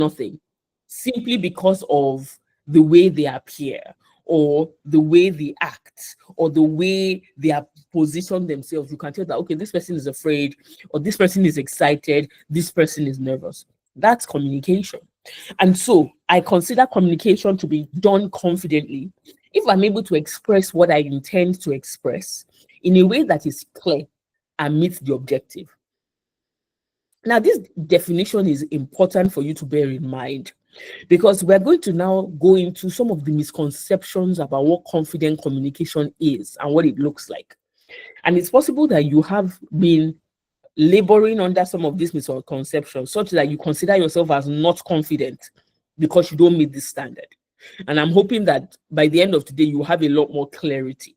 nothing simply because of the way they appear or the way they act or the way they are positioned themselves. You can tell that, okay, this person is afraid or this person is excited, this person is nervous. That's communication. And so I consider communication to be done confidently if I'm able to express what I intend to express in a way that is clear and meets the objective. Now, this definition is important for you to bear in mind because we're going to now go into some of the misconceptions about what confident communication is and what it looks like. And it's possible that you have been laboring under some of these misconceptions, such that you consider yourself as not confident because you don't meet this standard. And I'm hoping that by the end of today, you have a lot more clarity.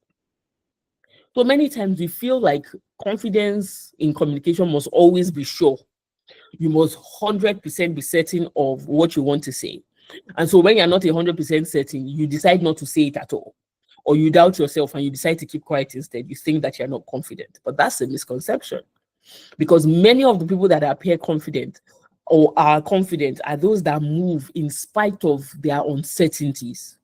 So many times we feel like confidence in communication must always be sure. You must 100% be certain of what you want to say. And so when you're not 100% certain, you decide not to say it at all. Or you doubt yourself and you decide to keep quiet instead. You think that you're not confident. But that's a misconception. Because many of the people that appear confident or are confident are those that move in spite of their uncertainties.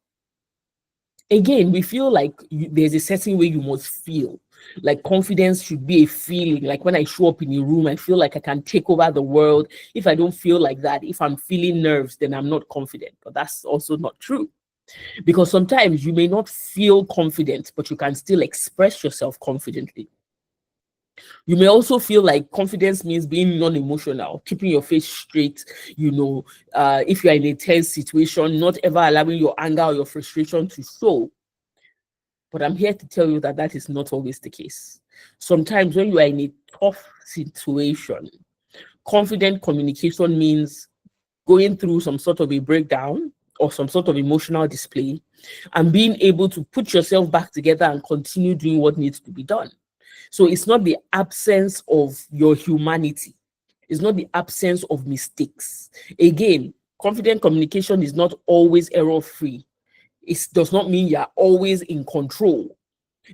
Again, we feel like there's a certain way you must feel. Like confidence should be a feeling. Like when I show up in a room, I feel like I can take over the world. If I don't feel like that, if I'm feeling nerves, then I'm not confident. But that's also not true. Because sometimes you may not feel confident, but you can still express yourself confidently. You may also feel like confidence means being non-emotional, keeping your face straight, if you're in a tense situation, not ever allowing your anger or your frustration to show. But I'm here to tell you that that is not always the case. Sometimes when you are in a tough situation, confident communication means going through some sort of a breakdown or some sort of emotional display and being able to put yourself back together and continue doing what needs to be done. So it's not the absence of your humanity. It's not the absence of mistakes. Again, confident communication is not always error-free. It does not mean you're always in control.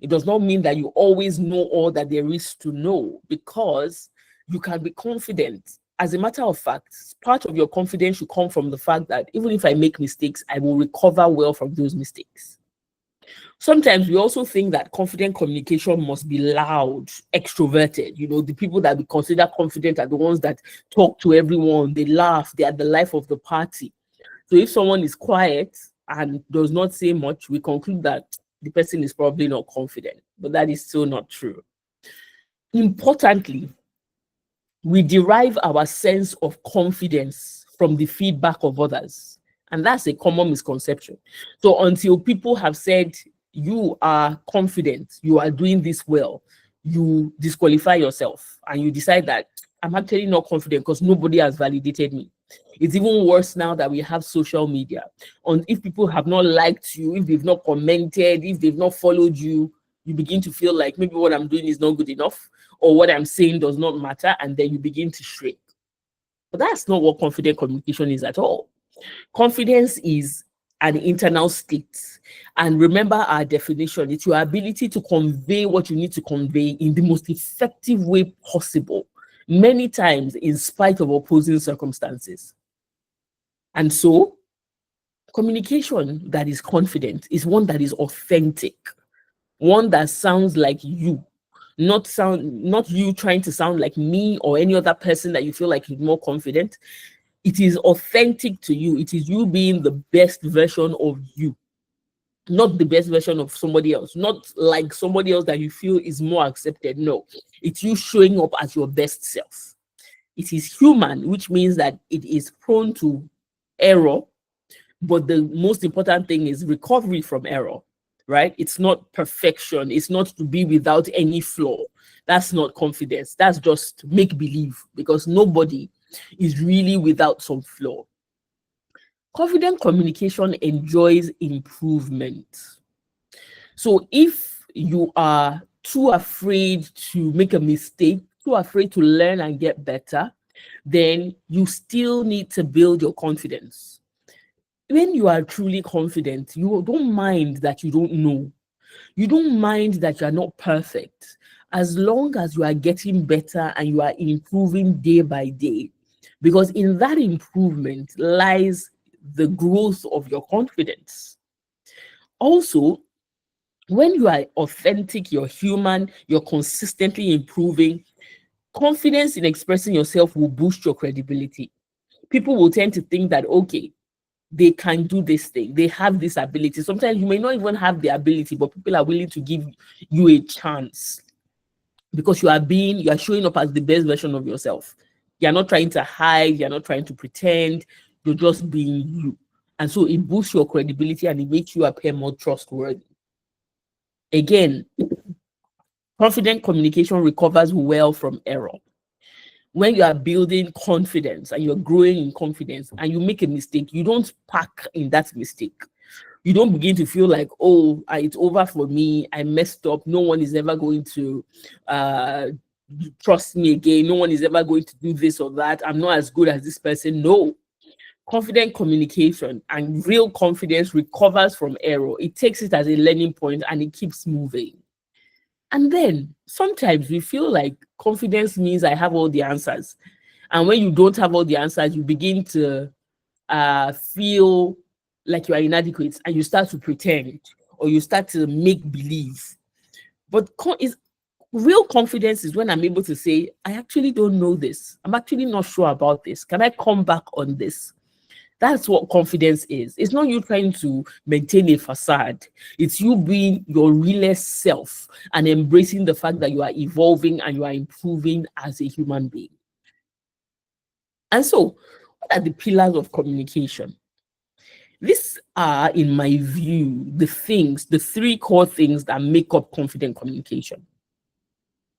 It does not mean that you always know all that there is to know, because you can be confident. As a matter of fact, part of your confidence should come from the fact that even if I make mistakes, I will recover well from those mistakes. Sometimes we also think that confident communication must be loud, extroverted. The people that we consider confident are the ones that talk to everyone, they laugh, they are the life of the party. So if someone is quiet and does not say much, we conclude that the person is probably not confident, but that is still not true. Importantly, we derive our sense of confidence from the feedback of others. And that's a common misconception. So until people have said, you are confident, you are doing this well, you disqualify yourself and you decide that I'm actually not confident because nobody has validated me. It's even worse now that we have social media. And if people have not liked you, if they've not commented, if they've not followed you, you begin to feel like maybe what I'm doing is not good enough or what I'm saying does not matter, and then you begin to shrink. But that's not what confident communication is at all. Confidence is an internal state. And remember our definition, it's your ability to convey what you need to convey in the most effective way possible, many times in spite of opposing circumstances. And so, communication that is confident is one that is authentic, one that sounds like you, not you trying to sound like me or any other person that you feel like is more confident. It is authentic to you. It is you being the best version of you, not the best version of somebody else, not like somebody else that you feel is more accepted. No, it's you showing up as your best self. It is human, which means that it is prone to error, but the most important thing is recovery from error, right? It's not perfection. It's not to be without any flaw. That's not confidence. That's just make believe, because nobody is really without some flaw. Confident communication enjoys improvement. So if you are too afraid to make a mistake, too afraid to learn and get better, then you still need to build your confidence. When you are truly confident, you don't mind that you don't know. You don't mind that you are not perfect, as long as you are getting better and you are improving day by day. because in that improvement lies the growth of your confidence. Also, when you are authentic, you're human, you're consistently improving, confidence in expressing yourself will boost your credibility. People will tend to think that, okay, they can do this thing, they have this ability. Sometimes you may not even have the ability, but people are willing to give you a chance because you are showing up as the best version of yourself. You're not trying to hide, you're not trying to pretend, you're just being you. And so it boosts your credibility and it makes you appear more trustworthy. Again, confident communication recovers well from error. When you are building confidence and you're growing in confidence and you make a mistake, you don't pack in that mistake. You don't begin to feel like, oh, it's over for me, I messed up, no one is ever going to trust me again, no one is ever going to do this or that, I'm not as good as this person. No. Confident communication and real confidence recovers from error. It takes it as a learning point and it keeps moving. And then sometimes we feel like confidence means I have all the answers. And when you don't have all the answers, you begin to feel like you are inadequate and you start to pretend or you start to make believe. But real confidence is when I'm able to say, I actually don't know this. I'm actually not sure about this. Can I come back on this? That's what confidence is. It's not you trying to maintain a facade. It's you being your realest self and embracing the fact that you are evolving and you are improving as a human being. And so, what are the pillars of communication? These are, in my view, the three core things that make up confident communication: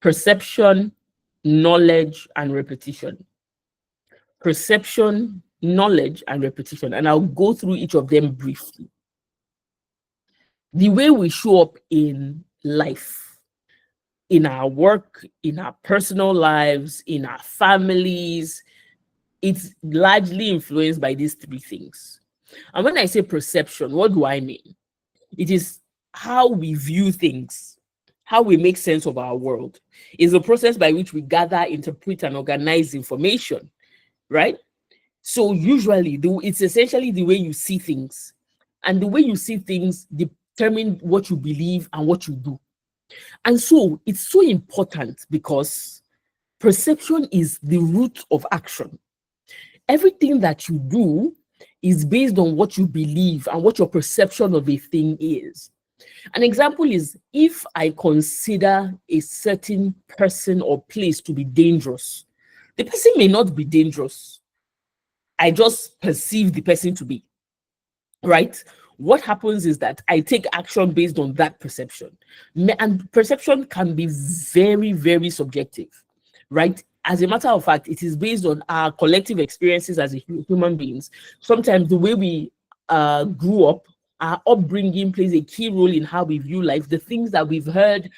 perception, knowledge, and repetition. Perception, knowledge, and repetition. And I'll go through each of them briefly. The way we show up in life, in our work, in our personal lives, in our families, it's largely influenced by these three things. And when I say perception, what do I mean? It is how we view things, how we make sense of our world. It's a process by which we gather, interpret, and organize information, right? So usually, it's essentially the way you see things. And the way you see things determine what you believe and what you do. And so it's so important because perception is the root of action. Everything that you do is based on what you believe and what your perception of a thing is. An example is, if I consider a certain person or place to be dangerous, the person may not be dangerous. I just perceive the person to be, right? What happens is that I take action based on that perception. And perception can be very, very subjective, right? As a matter of fact, it is based on our collective experiences as human beings. Sometimes the way we grew up, our upbringing plays a key role in how we view life. The things that we've heard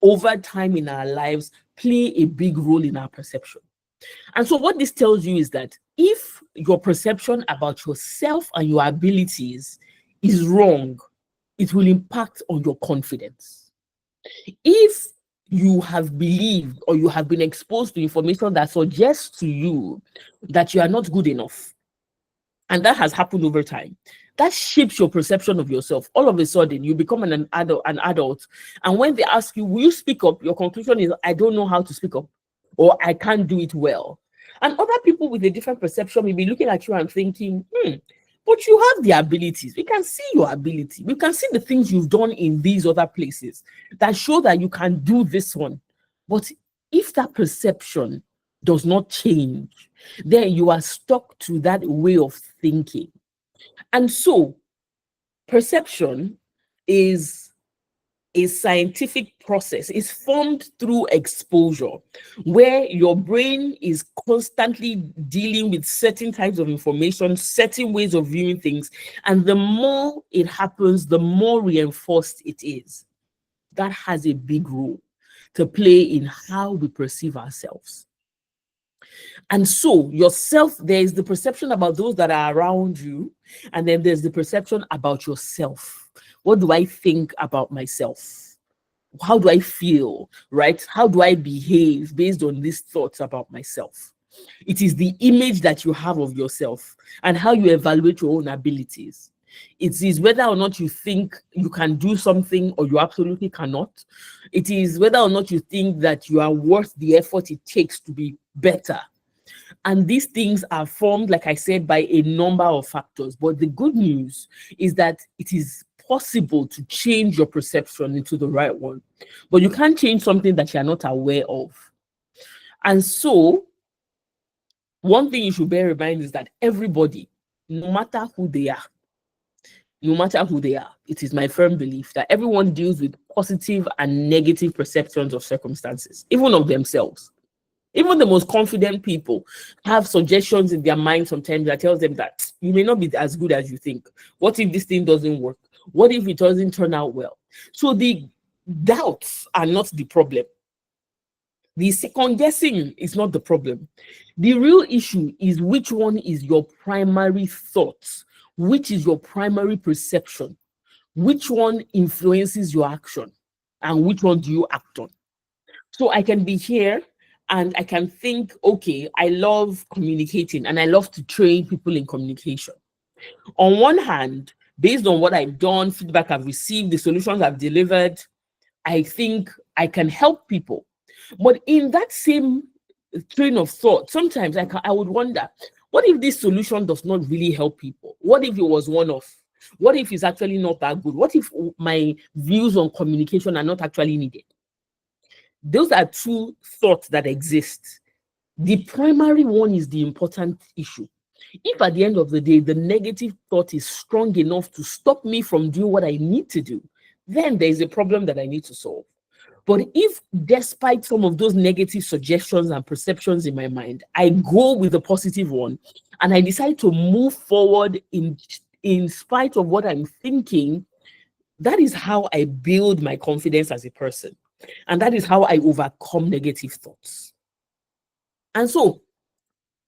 over time in our lives play a big role in our perception. And so what this tells you is that if your perception about yourself and your abilities is wrong, it will impact on your confidence. If you have believed or you have been exposed to information that suggests to you that you are not good enough, and that has happened over time, that shapes your perception of yourself. All of a sudden, you become an adult, and when they ask you, will you speak up? Your conclusion is, I don't know how to speak up, or I can't do it well. And other people with a different perception may be looking at you and thinking, but you have the abilities. We can see your ability. We can see the things you've done in these other places that show that you can do this one. But if that perception does not change, then you are stuck to that way of thinking. And so perception is a scientific process. It's formed through exposure, where your brain is constantly dealing with certain types of information, certain ways of viewing things. And the more it happens, the more reinforced it is. That has a big role to play in how we perceive ourselves. And so yourself, there is the perception about those that are around you, and then there's the perception about yourself. What do I think about myself? How do I feel, right? How do I behave based on these thoughts about myself? It is the image that you have of yourself and how you evaluate your own abilities. It is whether or not you think you can do something or you absolutely cannot. It is whether or not you think that you are worth the effort it takes to be better. And these things are formed, like I said, by a number of factors. But the good news is that it is possible to change your perception into the right one. But you can't change something that you're not aware of. And so, one thing you should bear in mind is that everybody, no matter who they are, it is my firm belief that everyone deals with positive and negative perceptions of circumstances, even of themselves. Even the most confident people have suggestions in their mind sometimes that tells them that you may not be as good as you think. What if this thing doesn't work? What if it doesn't turn out well? So the doubts are not the problem. The second guessing is not the problem. The real issue is which one is your primary thought, which is your primary perception, which one influences your action, and which one do you act on. So I can be here and I can think, okay, I love communicating and I love to train people in communication. On one hand, based on what I've done, feedback I've received, the solutions I've delivered, I think I can help people. But in that same train of thought, sometimes I would wonder, what if this solution does not really help people? What if it was one-off? What if it's actually not that good? What if my views on communication are not actually needed? Those are two thoughts that exist. The primary one is the important issue. If at the end of the day, the negative thought is strong enough to stop me from doing what I need to do, then there is a problem that I need to solve. But if, despite some of those negative suggestions and perceptions in my mind, I go with the positive one and I decide to move forward in spite of what I'm thinking, that is how I build my confidence as a person. And that is how I overcome negative thoughts. And so,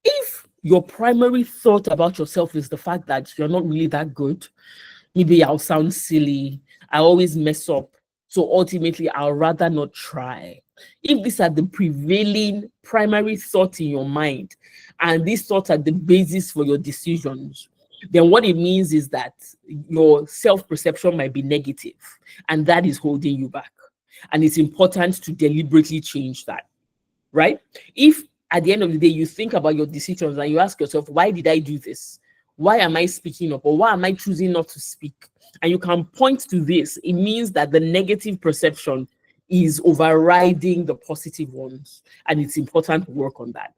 if your primary thought about yourself is the fact that you're not really that good, maybe I'll sound silly, I always mess up, so ultimately I'll rather not try. If these are the prevailing primary thoughts in your mind, and these thoughts are the basis for your decisions, then what it means is that your self-perception might be negative, and that is holding you back. And it's important to deliberately change that, right? If at the end of the day, you think about your decisions and you ask yourself, why did I do this? Why am I speaking up? Or why am I choosing not to speak? And you can point to this. It means that the negative perception is overriding the positive ones. And it's important to work on that.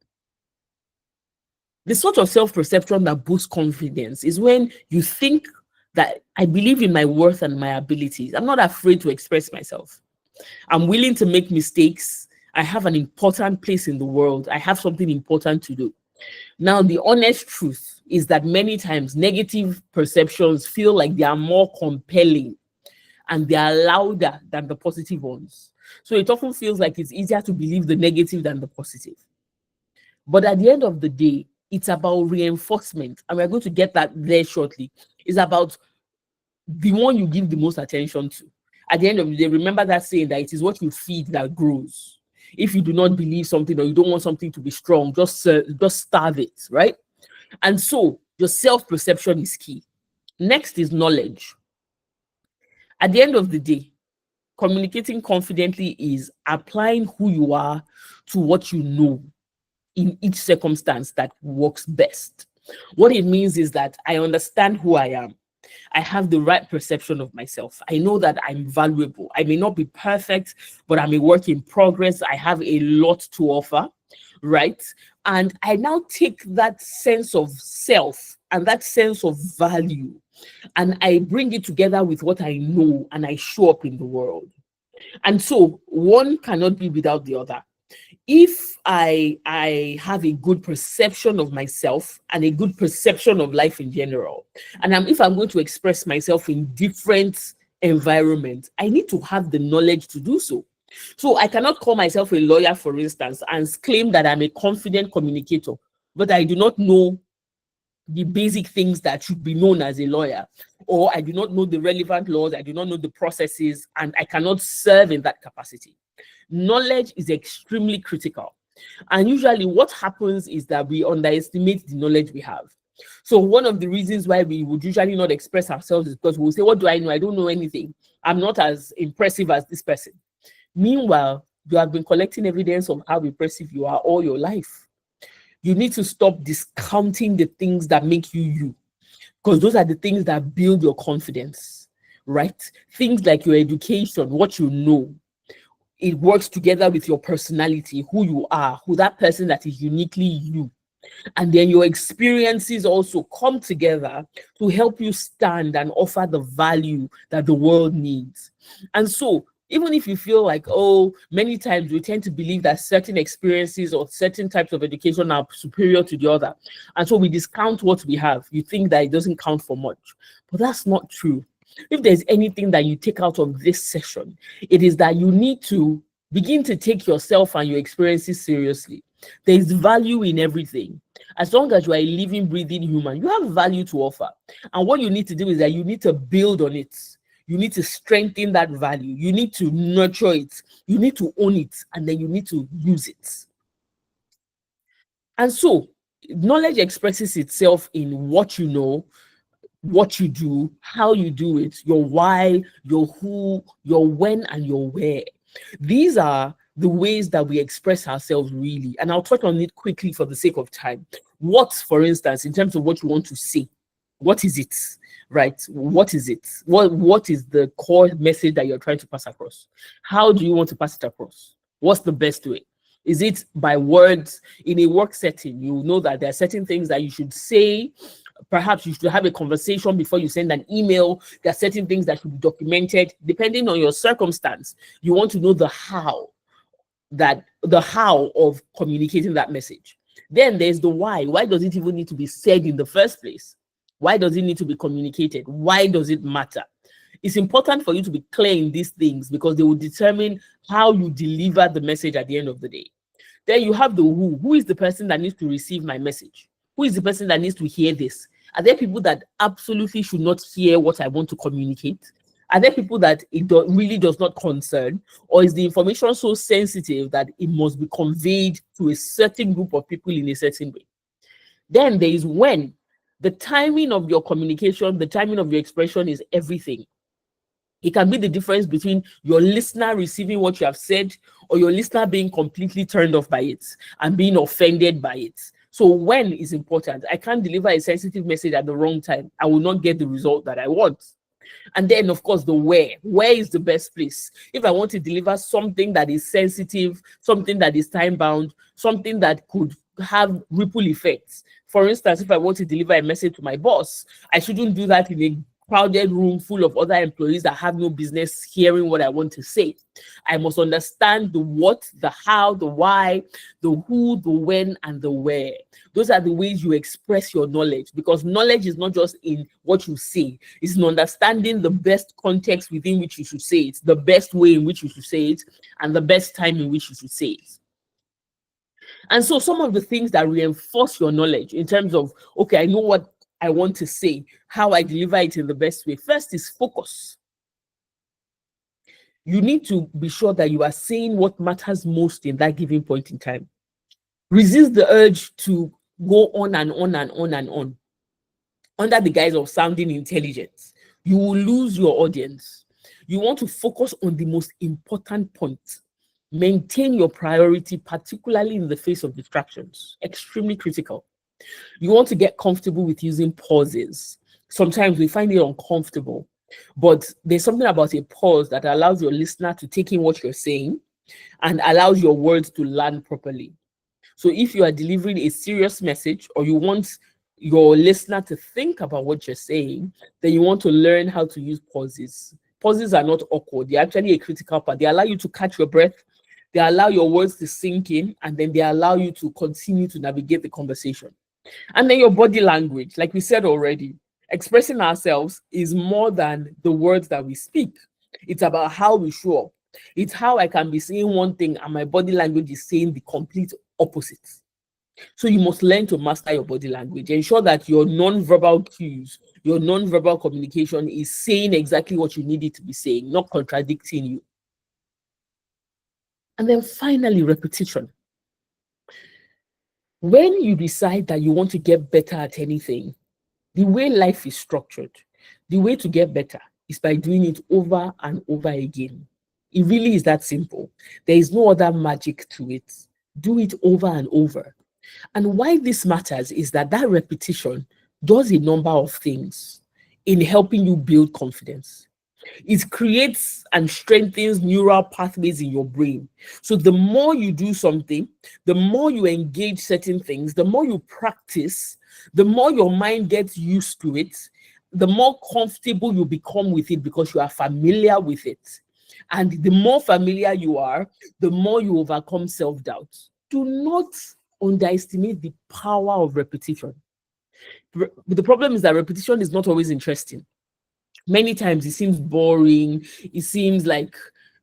The sort of self-perception that boosts confidence is when you think that I believe in my worth and my abilities. I'm not afraid to express myself. I'm willing to make mistakes. I have an important place in the world. I have something important to do. Now, the honest truth is that many times negative perceptions feel like they are more compelling and they are louder than the positive ones. So it often feels like it's easier to believe the negative than the positive. But at the end of the day, it's about reinforcement. And we're going to get that there shortly. It's about the one you give the most attention to. At the end of the day, remember that saying that it is what you feed that grows. If you do not believe something or you don't want something to be strong, just starve it, right? And so your self-perception is key. Next is knowledge. At the end of the day, communicating confidently is applying who you are to what you know in each circumstance that works best. What it means is that I understand who I am. I have the right perception of myself. I know that I'm valuable. I may not be perfect, but I'm a work in progress. I have a lot to offer, right? And I now take that sense of self and that sense of value, and I bring it together with what I know, and I show up in the world. And so one cannot be without the other. If I have a good perception of myself and a good perception of life in general, and if I'm going to express myself in different environments, I need to have the knowledge to do so. So I cannot call myself a lawyer, for instance, and claim that I'm a confident communicator, but I do not know the basic things that should be known as a lawyer, or I do not know the relevant laws, I do not know the processes, and I cannot serve in that capacity. Knowledge is extremely critical. And usually what happens is that we underestimate the knowledge we have. So one of the reasons why we would usually not express ourselves is because we'll say, what do I know? I don't know anything. I'm not as impressive as this person. Meanwhile, you have been collecting evidence of how impressive you are all your life. You need to stop discounting the things that make you you, because those are the things that build your confidence, right? Things like your education, what you know, it works together with your personality, who you are, who that person that is uniquely you. And then your experiences also come together to help you stand and offer the value that the world needs. And so, even if you feel like, oh, many times we tend to believe that certain experiences or certain types of education are superior to the other. And so we discount what we have. You think that it doesn't count for much. But that's not true. If there's anything that you take out of this session, it is that you need to begin to take yourself and your experiences seriously. There is value in everything. As long as you are a living, breathing human, you have value to offer. And what you need to do is that you need to build on it. You need to strengthen that value. You need to nurture it. You need to own it. And then you need to use it. And so, knowledge expresses itself in what you know, what you do, how you do it, your why, your who, your when, and your where. These are the ways that we express ourselves really. And I'll touch on it quickly for the sake of time. What, for instance, in terms of what you want to say, what is it, right? What is it? What is the core message that you're trying to pass across? How do you want to pass it across? What's the best way? Is it by words? In a work setting, you know that there are certain things that you should say. Perhaps you should have a conversation before you send an email. There are certain things that should be documented. Depending on your circumstance, you want to know the how of communicating that message. Then there's the why. Why does it even need to be said in the first place? Why does it need to be communicated? Why does it matter? It's important for you to be clear in these things because they will determine how you deliver the message at the end of the day. Then you have the who. Who is the person that needs to receive my message? Who is the person that needs to hear this? Are there people that absolutely should not hear what I want to communicate? Are there people that it really does not concern? Or is the information so sensitive that it must be conveyed to a certain group of people in a certain way? Then there is when. The timing of your communication, the timing of your expression is everything. It can be the difference between your listener receiving what you have said or your listener being completely turned off by it and being offended by it. So when is important. I can't deliver a sensitive message at the wrong time. I will not get the result that I want. And then, of course, the where. Where is the best place? If I want to deliver something that is sensitive, something that is time-bound, something that could have ripple effects. For instance, if I want to deliver a message to my boss, I shouldn't do that in a crowded room full of other employees that have no business hearing what I want to say. I must understand the what, the how, the why, the who, the when, and the where. Those are the ways you express your knowledge, because knowledge is not just in what you say, it's in understanding the best context within which you should say it, the best way in which you should say it, and the best time in which you should say it. And so some of the things that reinforce your knowledge in terms of, okay, I know what I want to say, how I deliver it in the best way. First is focus. You need to be sure that you are saying what matters most in that given point in time. Resist the urge to go on and on and on and on under the guise of sounding intelligent. You will lose your audience. You want to focus on the most important point. Maintain your priority, particularly in the face of distractions. Extremely critical. You want to get comfortable with using pauses. Sometimes we find it uncomfortable, but there's something about a pause that allows your listener to take in what you're saying and allows your words to land properly. So if you are delivering a serious message or you want your listener to think about what you're saying, then you want to learn how to use pauses. Pauses are not awkward. They're actually a critical part. They allow you to catch your breath. They allow your words to sink in, and then they allow you to continue to navigate the conversation. And then your body language, like we said already, expressing ourselves is more than the words that we speak. It's about how we show up. It's how I can be saying one thing and my body language is saying the complete opposite. So you must learn to master your body language. Ensure that your non-verbal cues, your non-verbal communication is saying exactly what you need it to be saying, not contradicting you. And then finally, repetition. When you decide that you want to get better at anything, the way life is structured, the way to get better is by doing it over and over again. It really is that simple. There is no other magic to it. Do it over and over. And why this matters is that that repetition does a number of things in helping you build confidence. It creates and strengthens neural pathways in your brain. So the more you do something, the more you engage certain things, the more you practice, the more your mind gets used to it, the more comfortable you become with it because you are familiar with it. And the more familiar you are, the more you overcome self-doubt. Do not underestimate the power of repetition. The problem is that repetition is not always interesting. Many times it seems boring. It seems like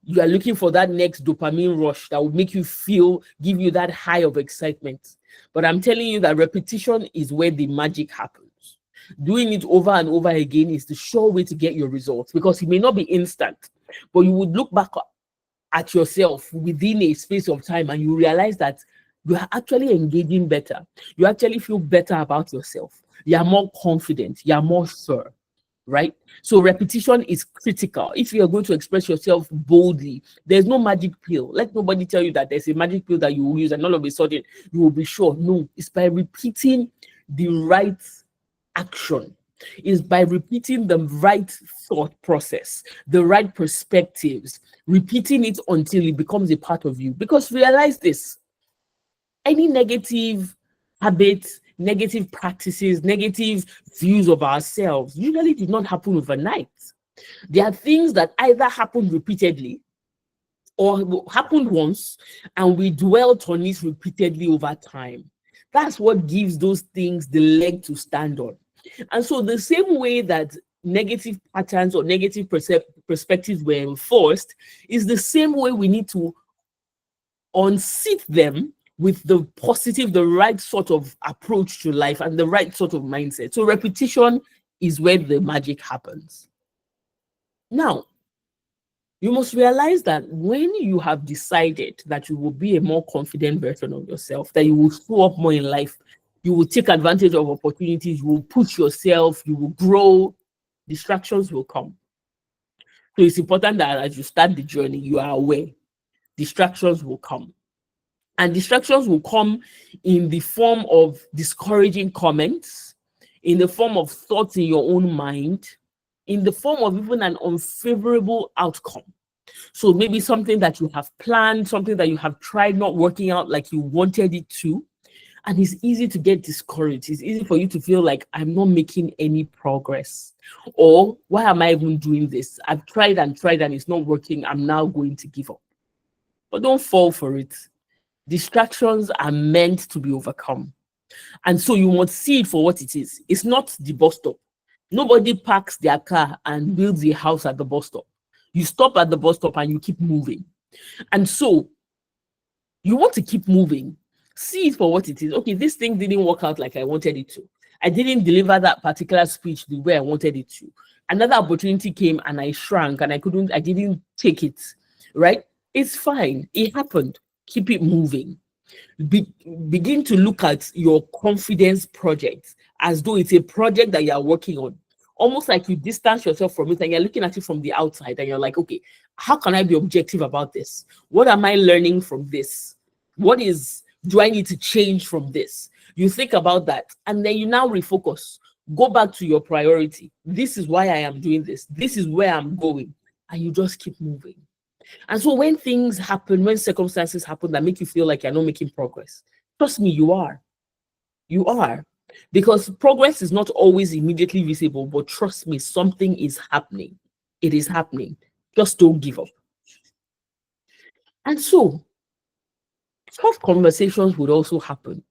you are looking for that next dopamine rush that will make you feel, give you that high of excitement. But I'm telling you that repetition is where the magic happens. Doing it over and over again is the sure way to get your results, because it may not be instant, but you would look back at yourself within a space of time and you realize that you are actually engaging better. You actually feel better about yourself. You are more confident. You are more sure. Right? So repetition is critical. If you are going to express yourself boldly, there's no magic pill. Let nobody tell you that there's a magic pill that you will use and all of a sudden you will be sure. No, it's by repeating the right action. It's by repeating the right thought process, the right perspectives, repeating it until it becomes a part of you. Because realize this, any negative habits, negative practices, negative views of ourselves usually did not happen overnight. There are things that either happened repeatedly or happened once and we dwelt on it repeatedly over time. That's what gives those things the leg to stand on. And so the same way that negative patterns or negative perspectives were enforced is the same way we need to unseat them with the positive, the right sort of approach to life and the right sort of mindset. So repetition is where the magic happens. Now, you must realize that when you have decided that you will be a more confident version of yourself, that you will show up more in life, you will take advantage of opportunities, you will push yourself, you will grow, distractions will come. So it's important that as you start the journey, you are aware distractions will come. And distractions will come in the form of discouraging comments, in the form of thoughts in your own mind, in the form of even an unfavorable outcome. So maybe something that you have planned, something that you have tried not working out like you wanted it to. And it's easy to get discouraged. It's easy for you to feel like I'm not making any progress. Or why am I even doing this? I've tried and it's not working. I'm now going to give up. But don't fall for it. Distractions are meant to be overcome. And so you must see it for what it is. It's not the bus stop. Nobody parks their car and builds a house at the bus stop. You stop at the bus stop and you keep moving. And so you want to keep moving. See it for what it is. Okay, this thing didn't work out like I wanted it to. I didn't deliver that particular speech the way I wanted it to. Another opportunity came and I shrank and I didn't take it, right? It's fine. It happened. Keep it moving. Begin to look at your confidence project as though it's a project that you are working on. Almost like you distance yourself from it and you're looking at it from the outside and you're like, okay, how can I be objective about this? What am I learning from this? Do I need to change from this? You think about that and then you now refocus. Go back to your priority. This is why I am doing this. This is where I'm going. And you just keep moving. And so when things happen, when circumstances happen that make you feel like you're not making progress, trust me, you are. You are. Because progress is not always immediately visible, but trust me, something is happening. It is happening. Just don't give up. And so, tough conversations would also happen.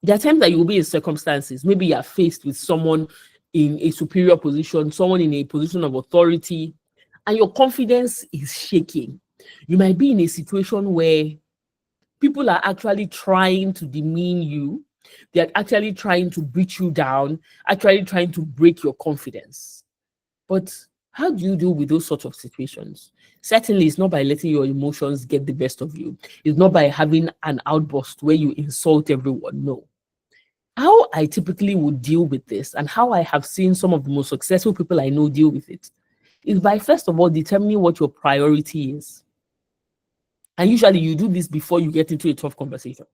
There are times that you will be in circumstances, maybe you are faced with someone in a superior position, someone in a position of authority, and your confidence is shaking. You might be in a situation where people are actually trying to demean you. They're actually trying to beat you down, actually trying to break your confidence. But How do you deal with those sorts of situations? Certainly, it's not by letting your emotions get the best of you. It's not by having an outburst where you insult everyone. No. How I typically would deal with this, and how I have seen some of the most successful people I know deal with it, is by first of all determining what your priority is. And usually you do this before you get into a tough conversation.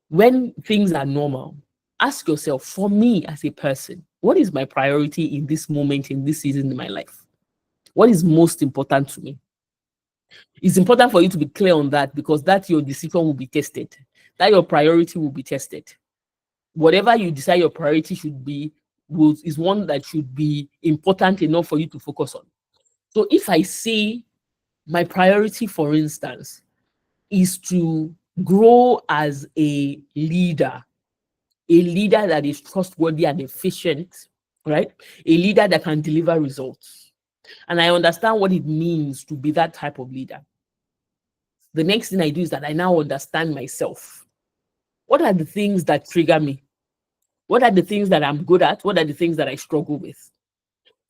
When things are normal, ask yourself, for me as a person, what is my priority in this moment, in this season in my life? What is most important to me? It's important for you to be clear on that, because that your decision will be tested, that your priority will be tested. Whatever you decide your priority should be is one that should be important enough for you to focus on. So if I say my priority, for instance, is to grow as a leader that is trustworthy and efficient, right? A leader that can deliver results. And I understand what it means to be that type of leader. The next thing I do is that I now understand myself. What are the things that trigger me? What are the things that I'm good at? What are the things that I struggle with?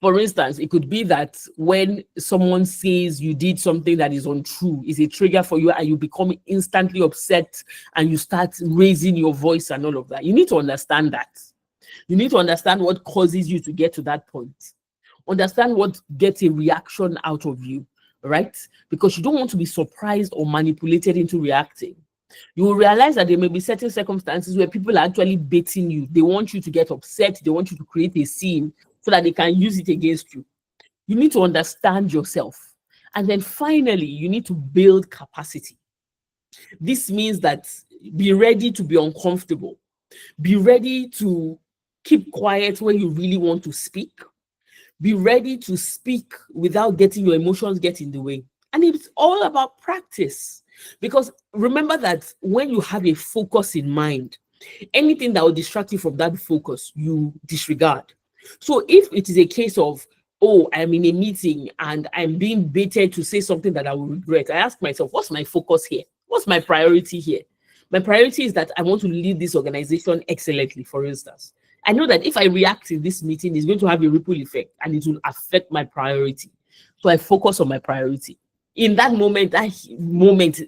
For instance, it could be that when someone says you did something that is untrue, is a trigger for you, and you become instantly upset and you start raising your voice and all of that. You need to understand that. You need to understand what causes you to get to that point. Understand what gets a reaction out of you, right? Because you don't want to be surprised or manipulated into reacting. You will realize that there may be certain circumstances where people are actually baiting you. They want you to get upset. They want you to create a scene so that they can use it against you. You need to understand yourself. And then finally, you need to build capacity. This means that be ready to be uncomfortable. Be ready to keep quiet when you really want to speak. Be ready to speak without getting your emotions get in the way. And it's all about practice. Because remember that when you have a focus in mind, anything that will distract you from that focus, you disregard. So if it is a case of, oh, I'm in a meeting and I'm being baited to say something that I will regret, I ask myself, what's my focus here? What's my priority here? My priority is that I want to lead this organization excellently, for instance. I know that if I react in this meeting, it's going to have a ripple effect and it will affect my priority. So I focus on my priority. In that moment,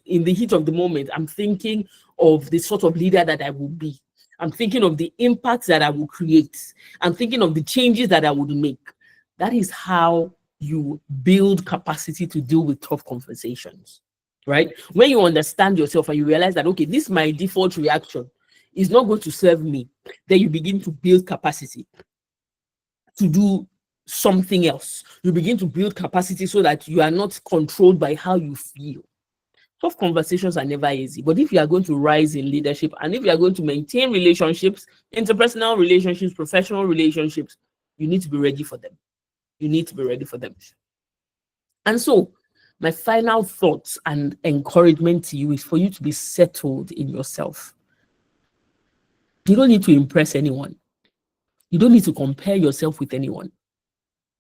in the heat of the moment, I'm thinking of the sort of leader that I will be. I'm thinking of the impact that I will create. I'm thinking of the changes that I would make. That is how you build capacity to deal with tough conversations, right? When you understand yourself and you realize that, okay, this is my default reaction, is not going to serve me, then you begin to build capacity to do something else. You begin to build capacity so that you are not controlled by how you feel. Tough conversations are never easy, but if you are going to rise in leadership and if you are going to maintain relationships, interpersonal relationships, professional relationships, you need to be ready for them. You need to be ready for them. And so my final thoughts and encouragement to you is for you to be settled in yourself. You don't need to impress anyone. You don't need to compare yourself with anyone.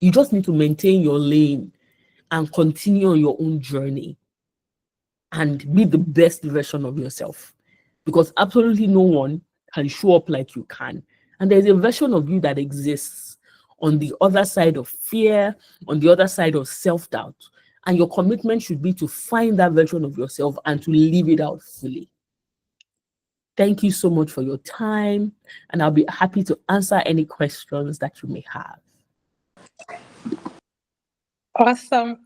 You just need to maintain your lane and continue on your own journey and be the best version of yourself. Because absolutely no one can show up like you can. And there's a version of you that exists on the other side of fear, on the other side of self-doubt. And your commitment should be to find that version of yourself and to live it out fully. Thank you so much for your time, and I'll be happy to answer any questions that you may have. Awesome.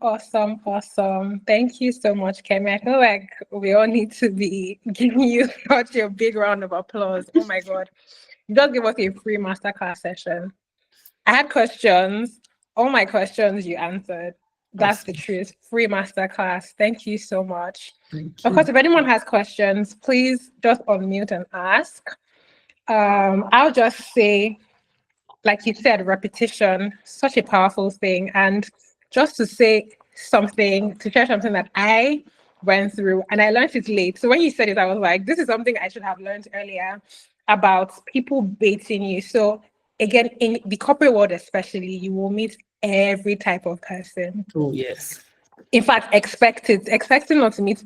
Thank you so much, Kemi. I feel like we all need to be giving you such a big round of applause. Oh my God. Just give us a free masterclass session. I had questions. All my questions you answered. That's the truth. Free masterclass. Thank you so much. Of course, if anyone has questions, please just unmute and ask. I'll just say, like you said, repetition, such a powerful thing. And just to say something, to share something that I went through, and I learned it late. So when you said it, I was like, this is something I should have learned earlier about people baiting you. So again, in the corporate world especially, you will meet every type of person. Oh, yes. In fact, expecting not to meet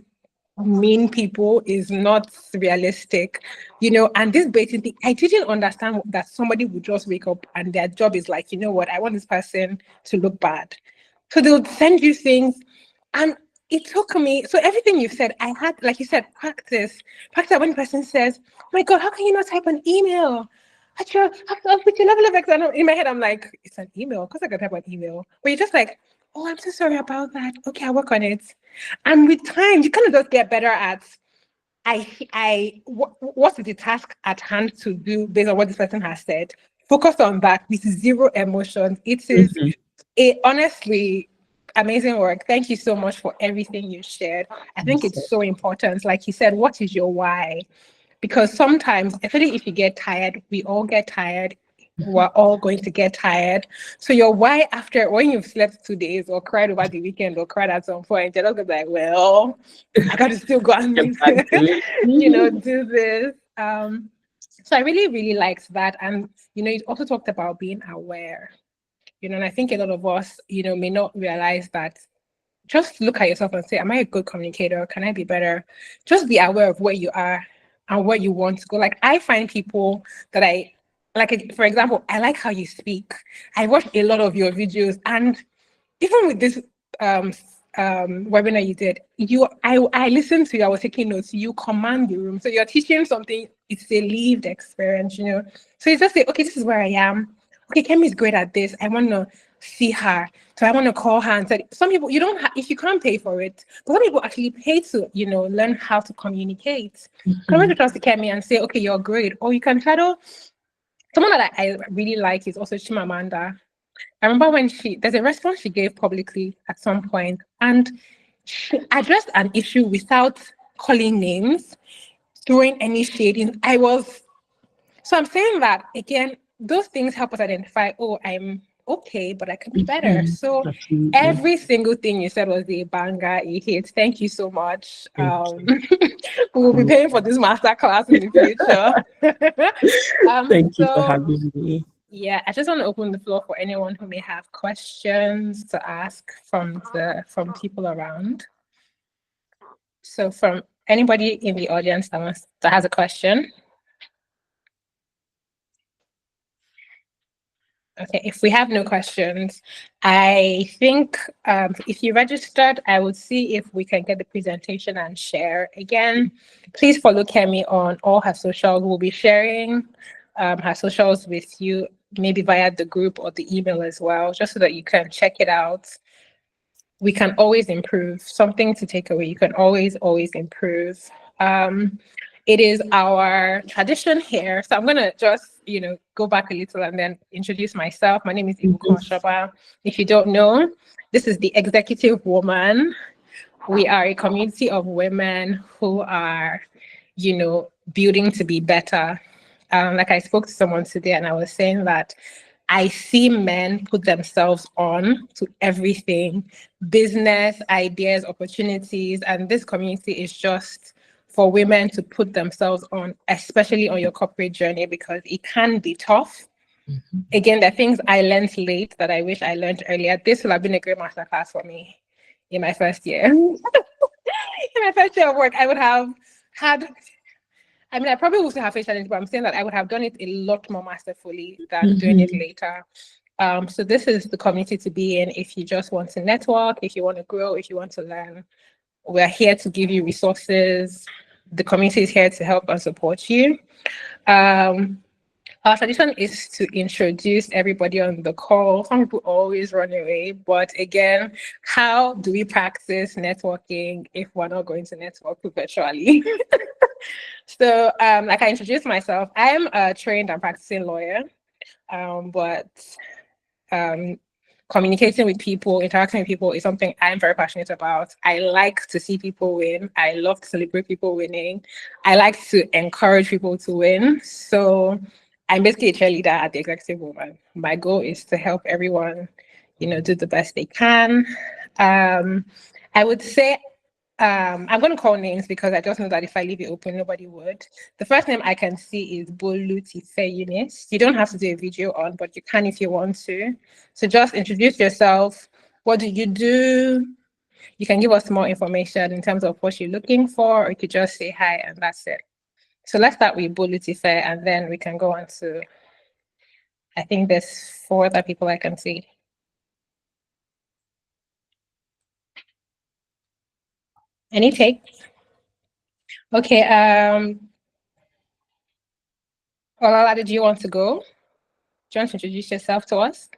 mean people is not realistic, you know. And this baiting thing, I didn't understand that somebody would just wake up and their job is like, you know what, I want this person to look bad. So they would send you things. And it took me, so everything you said, I had, like you said, practice. Practice when the person says, oh my God, how can you not type an email? With your level of exam, in my head, I'm like, it's an email. Of course I can type an email. But you're just like, oh, I'm so sorry about that. Okay, I'll work on it. And with time, you kind of just get better at what's the task at hand to do based on what this person has said. Focus on that with zero emotions. It is honestly amazing work. Thank you so much for everything you shared. I think it's so important. Like you said, what is your why? Because sometimes, especially if you get tired, we all get tired. We're all going to get tired. So your why after when you've slept 2 days or cried over the weekend or cried at some point, you're not gonna be like, well, I gotta still go and do this. So I really, really liked that. And you also talked about being aware. And I think a lot of us, may not realize that. Just look at yourself and say, am I a good communicator? Can I be better? Just be aware of where you are and where you want to go. Like I find people that I like, for example, I like how you speak. I watch a lot of your videos, and even with this webinar you did, I listened to you, I was taking notes, you command the room. So you're teaching something, it's a lived experience. So you just say, okay, this is where I am. Okay, Kemi is great at this. I want to see her. So I want to call her and say, some people, you don't have, if you can't pay for it, but some people actually pay to, learn how to communicate. Come to trust Kemi and say, okay, you're great. Or you can shadow someone that I really like is also Chimamanda. I remember when there's a response she gave publicly at some point, and she addressed an issue without calling names, throwing any shading. So I'm saying that again, those things help us identify, oh, I'm okay, but I can be better. So every single thing you said was a banger, a hit. Thank you so much. We will be paying for this masterclass in the future. Thank you for having me. Yeah, I just want to open the floor for anyone who may have questions to ask from people around. So from anybody in the audience that has a question. Okay, if we have no questions, I think if you registered, I would see if we can get the presentation and share. Again, please follow Kemi on all her socials. We'll be sharing her socials with you, maybe via the group or the email as well, just so that you can check it out. We can always improve. Something to take away. You can always improve. It is our tradition here. So I'm going to just, go back a little and then introduce myself. My name is Ibuko Shaba. If you don't know, this is the executive woman. We are a community of women who are, building to be better. Like I spoke to someone today and I was saying that I see men put themselves on to everything, business, ideas, opportunities, and this community is just for women to put themselves on, especially on your corporate journey, because it can be tough. Again, there are things I learned late that I wish I learned earlier. This will have been a great masterclass for me in my first year. In my first year of work, I would have had, I probably would still have faced challenges, but I'm saying that I would have done it a lot more masterfully than doing it later. So this is the community to be in if you just want to network, if you want to grow, if you want to learn. We're here to give you resources. The community is here to help and support you. Our tradition is to introduce everybody on the call. Some people always run away, but again, how do we practice networking if we're not going to network virtually? So, like I introduced myself, I am a trained and practicing lawyer, but communicating with people, interacting with people is something I'm very passionate about. I like to see people win. I love to celebrate people winning. I like to encourage people to win. So I'm basically a cheerleader at the Executive Woman. My goal is to help everyone, do the best they can. I would say I'm going to call names because I just know that if I leave it open, nobody would. The first name I can see is Bolu Tife Eunice. You don't have to do a video on, but you can if you want to. So just introduce yourself. What do you do? you can give us more information in terms of what you're looking for, or you could just say hi and that's it. So let's start with Bulutife and then we can go on to, I think there's four other people I can see. Any takes? Okay, Olala, did you want to go? Do you want to introduce yourself to us?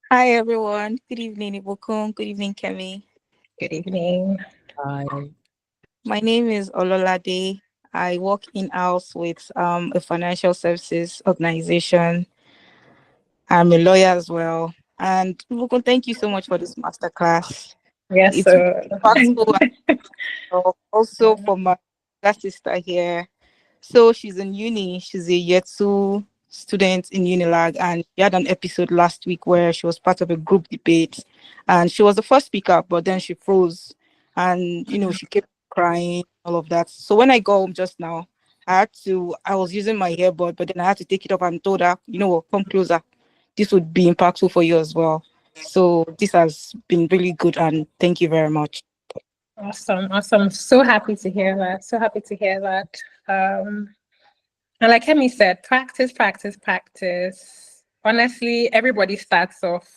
Hi everyone. Good evening, Ibukun. Good evening, Kemi. Good evening. Hi. My name is Ololade. I work in-house with a financial services organization. I'm a lawyer as well. And Ibukun, thank you so much for this masterclass. Yes, It's sir. impactful, and also for my sister here. So she's in uni. She's a year two student in Unilag, and we had an episode last week where she was part of a group debate, and she was the first speaker, but then she froze, and she kept crying, all of that. So when I got home just now, I was using my earbud, but then I had to take it up and told her, what, come closer. This would be impactful for you as well. So this has been really good, and thank you very much. Awesome, awesome. So happy to hear that. So happy to hear that. And like Kemi said, practice, practice, practice. Honestly, everybody starts off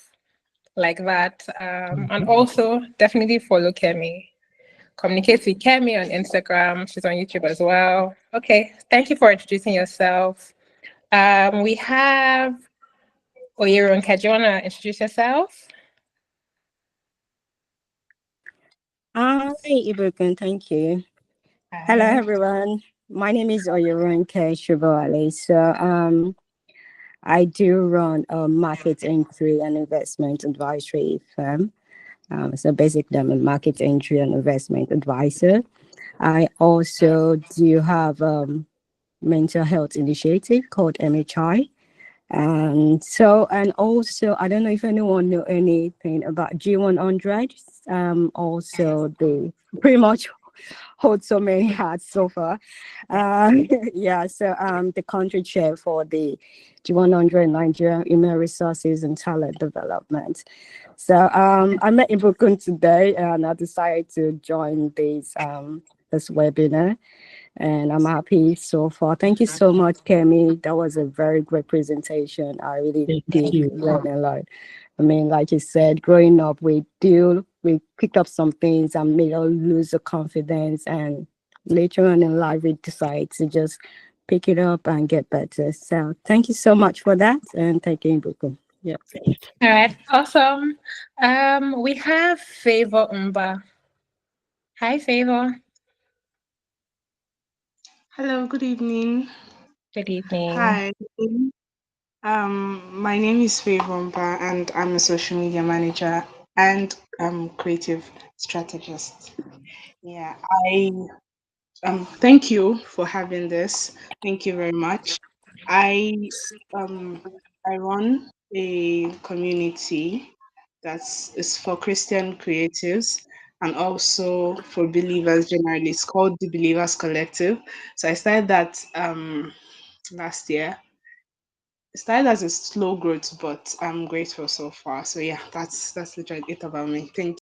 like that. And also definitely follow Kemi. Communicate with Kemi on Instagram. She's on YouTube as well. Okay, thank you for introducing yourself. We have Oyerunke. Do you want to introduce yourself? Hi, Ibukan. Thank you. Hello, Hi. everyone. My name is Oyerunke Shibawale. So, I do run a market entry and investment advisory firm. So basically, I'm a market entry and investment advisor. I also do have mental health initiative called MHI. And also, I don't know if anyone know anything about G100. Also, they pretty much hold so many hats so far. Yeah, so the country chair for the G100 Nigerian Human Resources and Talent Development. So I met Ibukun today and I decided to join this webinar and I'm happy so far. Thank you so much, Kemi. That was a very great presentation. I really Thank did you. learn a lot. I mean, like you said, growing up, we picked up some things and made us lose the confidence. And later on in life, we decide to just pick it up and get better. So thank you so much for that. And thank you, Ibuku. Yeah. All right, awesome. We have Favor Umba. Hi, Favor. Hello, good evening. Good evening. Hi. My name is Favomba and I'm a social media manager and creative strategist. Yeah, I thank you for having this. Thank you very much. I um I run a community that's is for Christian creatives and also for believers generally. It's called the Believers Collective. So I started that last year. It started as a slow growth, but I'm grateful so far. So yeah, that's literally it about me. Thank